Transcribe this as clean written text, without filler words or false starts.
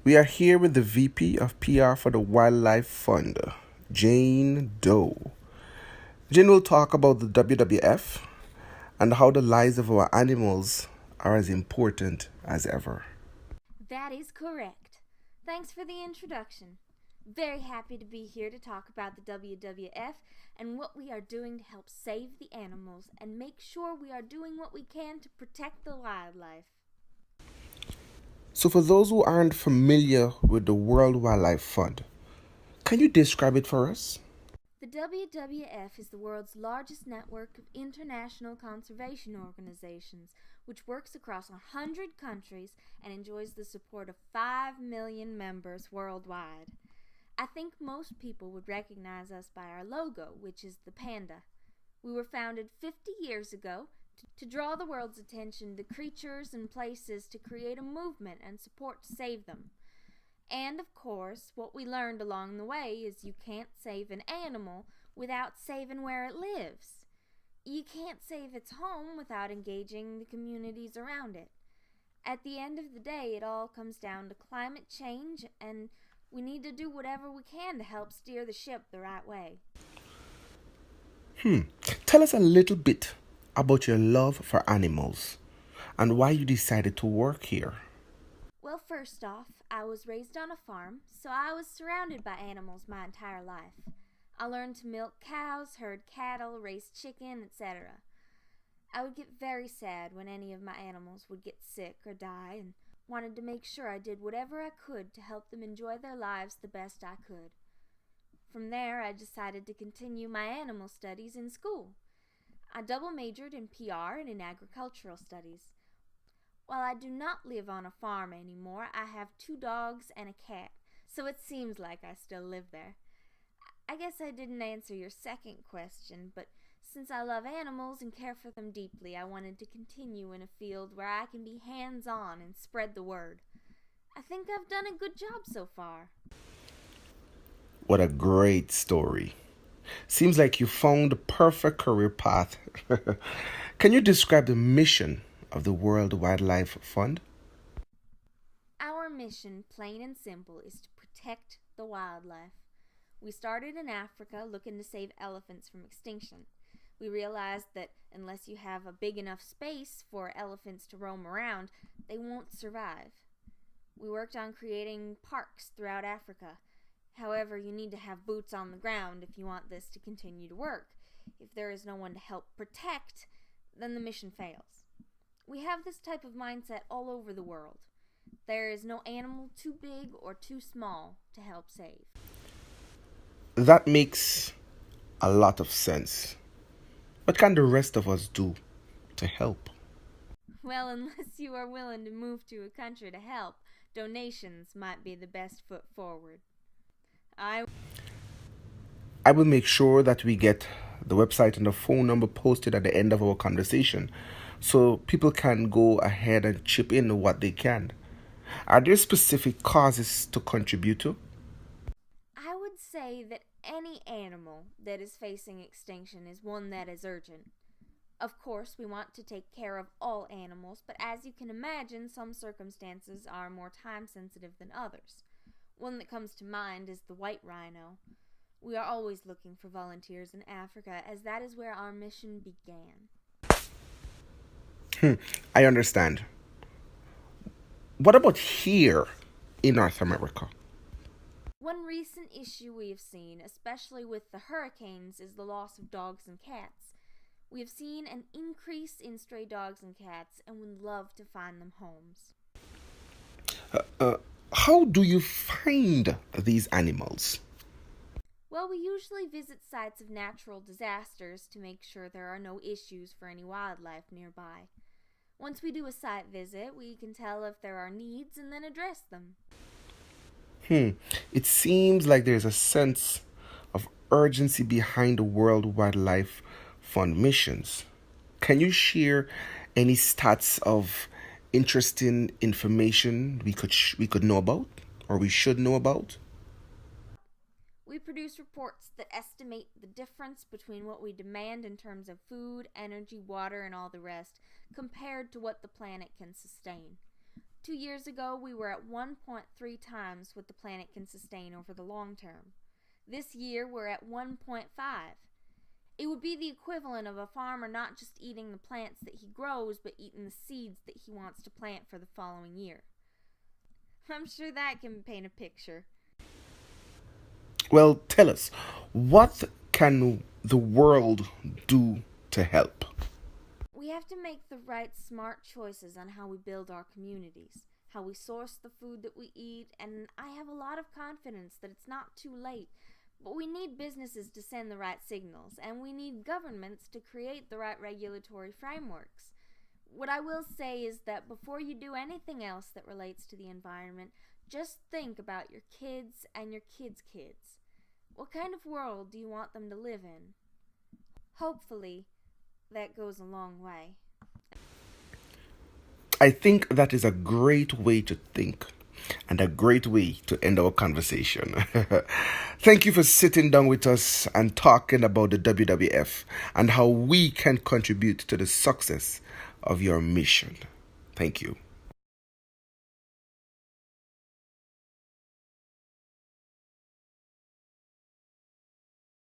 We are here with the VP of PR for the Wildlife Fund, Jane Doe. Jane will talk about the WWF and how the lives of our animals are as important as ever. That is correct. Thanks for the introduction. Very happy to be here to talk about the WWF and what we are doing to help save the animals and make sure we are doing what we can to protect the wildlife. So, for those who aren't familiar with the World Wildlife Fund, can you describe it for us? The WWF is the world's largest network of international conservation organizations, which works across 100 countries and enjoys the support of 5 million members worldwide. I think most people would recognize us by our logo, which is the panda. We were founded 50 years ago to draw the world's attention to creatures and places to create a movement and support to save them. And of course, what we learned along the way is you can't save an animal without saving where it lives. You can't save its home without engaging the communities around it. At the end of the day, it all comes down to climate change, and we need to do whatever we can to help steer the ship the right way. Tell us a little bit about your love for animals and why you decided to work here. Well, first off, I was raised on a farm, so I was surrounded by animals my entire life. I learned to milk cows, herd cattle, raise chicken, etc. I would get very sad when any of my animals would get sick or die and wanted to make sure I did whatever I could to help them enjoy their lives the best I could. From there, I decided to continue my animal studies in school. I double majored in PR and in agricultural studies. While I do not live on a farm anymore, I have 2 dogs and a cat, so it seems like I still live there. I guess I didn't answer your second question, but since I love animals and care for them deeply, I wanted to continue in a field where I can be hands-on and spread the word. I think I've done a good job so far. What a great story. Seems like you found the perfect career path. Can you describe the mission of the World Wildlife Fund? Our mission, plain and simple, is to protect the wildlife. We started in Africa looking to save elephants from extinction. We realized that unless you have a big enough space for elephants to roam around, they won't survive. We worked on creating parks throughout Africa. However, you need to have boots on the ground if you want this to continue to work. If there is no one to help protect, then the mission fails. We have this type of mindset all over the world. There is no animal too big or too small to help save. That makes a lot of sense. What can the rest of us do to help? Well, unless you are willing to move to a country to help, donations might be the best foot forward. I will make sure that we get the website and the phone number posted at the end of our conversation so people can go ahead and chip in what they can. Are there specific causes to contribute to? I would say that any animal that is facing extinction is one that is urgent. Of course, we want to take care of all animals, but as you can imagine, some circumstances are more time sensitive than others. One that comes to mind is the white rhino. We are always looking for volunteers in Africa, as that is where our mission began. I understand. What about here in North America? One recent issue we have seen, especially with the hurricanes, is the loss of dogs and cats. We have seen an increase in stray dogs and cats and would love to find them homes. How do you find these animals? Well, we usually visit sites of natural disasters to make sure there are no issues for any wildlife nearby. Once we do a site visit, we can tell if there are needs and then address them. It seems like there's a sense of urgency behind the World Wildlife Fund missions. Can you share any stats of interesting information we could know about or we should know about? We produce reports that estimate the difference between what we demand in terms of food, energy, water, and all the rest compared to what the planet can sustain. 2 years ago, we were at 1.3 times what the planet can sustain over the long term. This year, we're at 1.5. It would be the equivalent of a farmer not just eating the plants that he grows, but eating the seeds that he wants to plant for the following year. I'm sure that can paint a picture. Well, tell us, what can the world do to help? We have to make the right smart choices on how we build our communities, how we source the food that we eat, and I have a lot of confidence that it's not too late. But we need businesses to send the right signals, and we need governments to create the right regulatory frameworks. What I will say is that before you do anything else that relates to the environment, just think about your kids and your kids' kids. What kind of world do you want them to live in? Hopefully, that goes a long way. I think that is a great way to think and a great way to end our conversation. Thank you for sitting down with us and talking about the WWF and how we can contribute to the success of your mission. Thank you.